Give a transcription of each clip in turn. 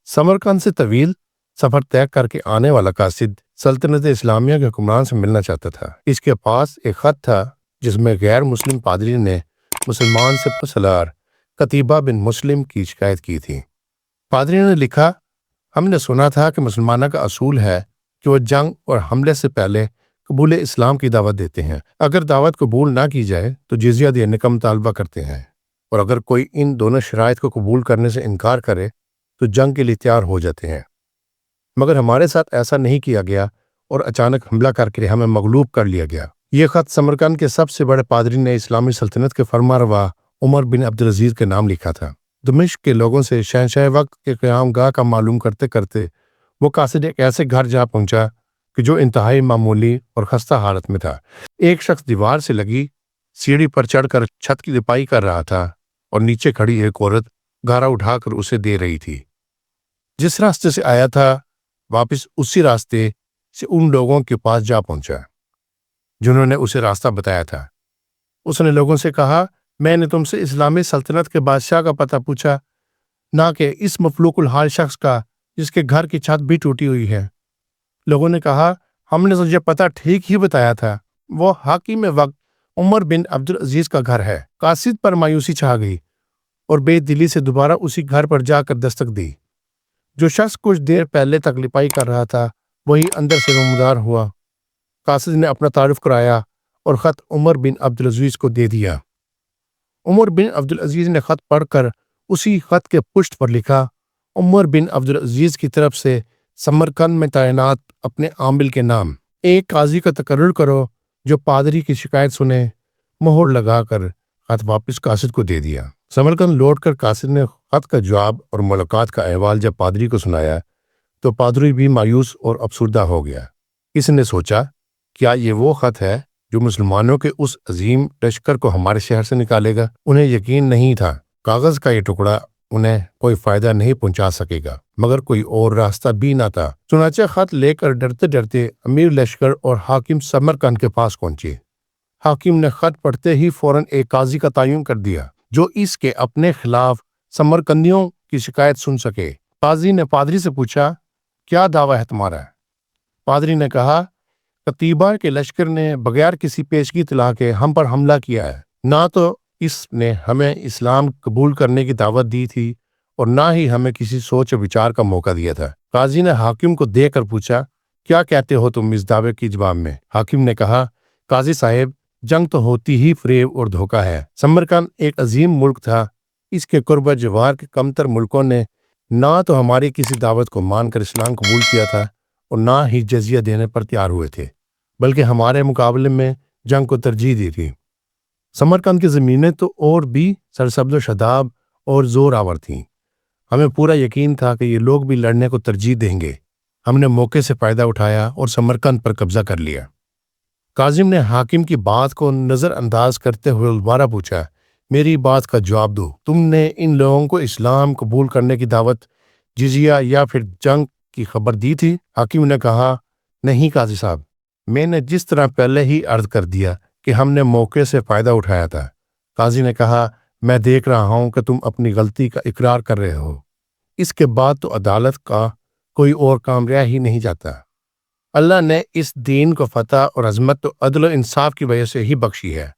समरकंद से तवील सफर तय करके आने वाला कासिद सल्तनत इस्लामिया के हुक्मरान से मिलना चाहता था। इसके पास एक खत था जिसमें गैर मुस्लिम पादरी ने मुसलमान से सलार कतीबा बिन मुस्लिम की शिकायत की थी। पादरी ने लिखा, हमने सुना था कि मुसलमानों का असूल है कि वो जंग और हमले से पहले कबूल इस्लाम की दावत देते हैं। अगर दावत कबूल ना की जाए तो जिजिया देने का मुतालबा करते हैं, और अगर कोई इन दोनों शराइत को कबूल करने से इनकार करे तो जंग के लिए तैयार हो जाते हैं। मगर हमारे साथ ऐसा नहीं किया गया और अचानक हमला करके हमें मगलूब कर लिया गया। ये खत समरकंद के सबसे बड़े पादरी ने इस्लामी सल्तनत के फरमारवा उमर बिन अब्दुल अजीज के नाम लिखा था। दमिश्क के लोगों से शहंशाह वक्त के क़याम गाह का मालूम करते करते वो कासिद एक ऐसे घर जा पहुंचा कि जो इंतहाई मामूली और खस्ता हालत में था। एक शख्स दीवार से लगी सीढ़ी पर चढ़कर छत की लिपाई कर रहा था और नीचे खड़ी एक औरत गारा उठाकर उसे दे रही थी। जिस रास्ते से आया था वापस उसी रास्ते से उन लोगों के पास जा पहुंचा जिन्होंने उसे रास्ता बताया था। उसने लोगों से कहा, मैंने तुमसे इस्लामी सल्तनत के बादशाह का पता पूछा, ना कि इस मफलूकुल हाल शख्स का जिसके घर की छत भी टूटी हुई है। लोगों ने कहा, हमने तुझे पता ठीक ही बताया था, वो हाकिम वक्त उमर बिन अब्दुल अजीज का घर है। कासिद पर मायूसी छा गई और बेदिली से दोबारा उसी घर पर जाकर दस्तक दी। जो शख्स कुछ देर पहले तक लिपाई कर रहा था वही अंदर से नमदार हुआ। कासिद ने अपना तारुफ कराया और खत उमर बिन अब्दुल अजीज को दे दिया। उमर बिन अब्दुल अजीज ने खत पढ़कर उसी खत के पुष्ट पर लिखा, उमर बिन अब्दुल अजीज की तरफ से समरकंद में तैनात अपने आमिल के नाम एक काजी का तकर्रुर करो जो पादरी की शिकायत सुने। मोहर लगाकर खत वापस कासिद को दे दिया। समरकंद लौटकर कासिद ने खत का जवाब और मुलाकात का अहवाल जब पादरी को सुनाया तो पादरी भी मायूस और अफसुर्दा हो गया। इसने सोचा, क्या ये वो खत है जो मुसलमानों के उस अजीम लश्कर को हमारे शहर से निकालेगा? उन्हें यकीन नहीं था कागज का ये टुकड़ा उन्हें कोई फायदा नहीं पहुंचा सकेगा, मगर कोई और रास्ता भी ना था। चुनाचे खत लेकर डरते डरते अमीर लश्कर और हाकिम समरकंद के पास पहुंचे। हाकिम ने खत पढ़ते ही फौरन एक काजी का तयन कर दिया जो इसके अपने खिलाफ समरकंदियों की शिकायत सुन सके। काजी ने पादरी से पूछा, क्या दावा है तुम्हारा? पादरी ने कहा, कतीबा के लश्कर ने बगैर किसी पेशगी इत्तला के हम पर हमला किया है। ना तो इसने हमें इस्लाम कबूल करने की दावत दी थी और ना ही हमें किसी सोच और विचार का मौका दिया था। काजी ने हाकिम को देखकर पूछा, क्या कहते हो तुम इस दावे की जवाब में? हाकिम ने कहा, काजी साहेब, जंग तो होती ही फरेब और धोखा है। समरकंद एक अजीम मुल्क था। इसके कुर्ब जवार के कमतर मुल्कों ने ना तो हमारी किसी दावत को मानकर इस्लाम कबूल किया था और ना ही जजिया देने पर तैयार हुए थे, बल्कि हमारे मुकाबले में जंग को तरजीह दी थी। समरकंद की ज़मीनें तो और भी सरसब्ज़ शदाब और जोर आवर थीं। हमें पूरा यकीन था कि ये लोग भी लड़ने को तरजीह देंगे। हमने मौके से फ़ायदा उठाया और समरकंद पर कब्जा कर लिया। काजिम ने हाकिम की बात को नज़रअंदाज करते हुए दोबारा पूछा, मेरी बात का जवाब दो, तुमने इन लोगों को इस्लाम कबूल करने की दावत, जिजिया या फिर जंग की खबर दी थी? हाकिम ने कहा, नहीं काजी साहब, मैंने जिस तरह पहले ही अर्ज कर दिया कि हमने मौके से फ़ायदा उठाया था। काजी ने कहा, मैं देख रहा हूं कि तुम अपनी गलती का इकरार कर रहे हो। इसके बाद तो अदालत का कोई और काम रह ही नहीं जाता। अल्लाह ने इस दीन को फतह और अजमत तो अदल और इंसाफ की वजह से ही बख्शी है,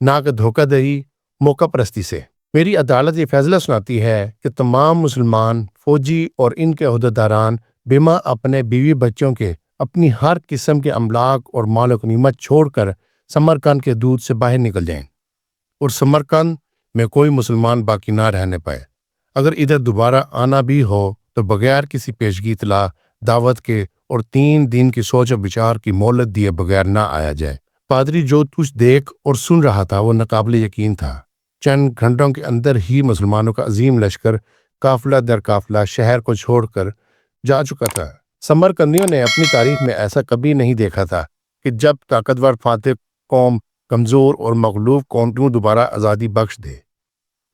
ना कि धोखाधड़ी मौका परस्ती से। मेरी अदालत ये फैसला सुनाती है कि तमाम मुसलमान फौजी और इनके अहदेदारान बिमा अपने बीवी बच्चों के अपनी हर किस्म के अमलाक और माल गनीमत छोड़कर समरकंद के दूध से बाहर निकल जाएं और समरकंद में कोई मुसलमान बाकी ना रहने पाए। अगर इधर दोबारा आना भी हो तो बगैर किसी पेशगी इतला, दावत के और 3 दिन की सोच और विचार की मोहलत दिए बगैर ना आया जाए। पादरी जो कुछ देख और सुन रहा था वो नाकाबिले यकीन था। चंद घंटों के अंदर ही मुसलमानों का अजीम लश्कर काफिला दर काफिला शहर को छोड़कर जा चुका था। समरकंदियों ने अपनी तारीख में ऐसा कभी नहीं देखा था कि जब ताकतवर फातेह कौम कमजोर और मगलूब कौम को दोबारा आज़ादी बख्श दे।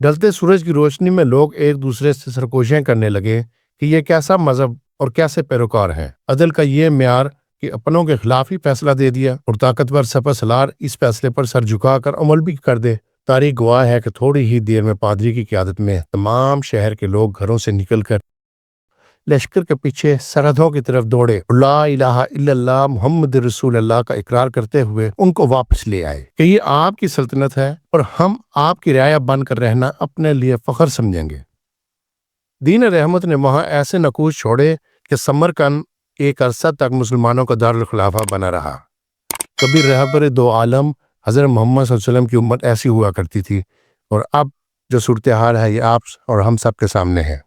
ढलते सूरज की रोशनी में लोग एक दूसरे से सरगोशियां करने लगे कि ये कैसा मजहब और कैसे पैरोकार हैं। अदल का ये म्यार कि अपनों के खिलाफ ही फैसला दे दिया और ताकतवर सपा सलार इस फैसले पर सर झुकाकर अमल भी कर दे। तारीख गवाह है कि थोड़ी ही देर में पादरी की क़यादत में तमाम शहर के लोग घरों से निकलकर لشکر کے پیچھے سرحدوں کی طرف دوڑے، لا الہ الا اللہ محمد رسول اللہ کا اقرار کرتے ہوئے ان کو واپس لے آئے کہ یہ آپ کی سلطنت ہے اور ہم آپ کی رعایا بن کر رہنا اپنے لیے فخر سمجھیں گے۔ دین رحمت نے وہاں ایسے نقوش چھوڑے کہ سمرقند ایک عرصہ تک مسلمانوں کا دارالخلافہ بنا رہا۔ کبھی رہبر دو عالم حضرت محمد صلی اللہ علیہ وسلم کی امت ایسی ہوا کرتی تھی، اور اب جو صورتحال ہے یہ آپ اور ہم سب کے سامنے ہے۔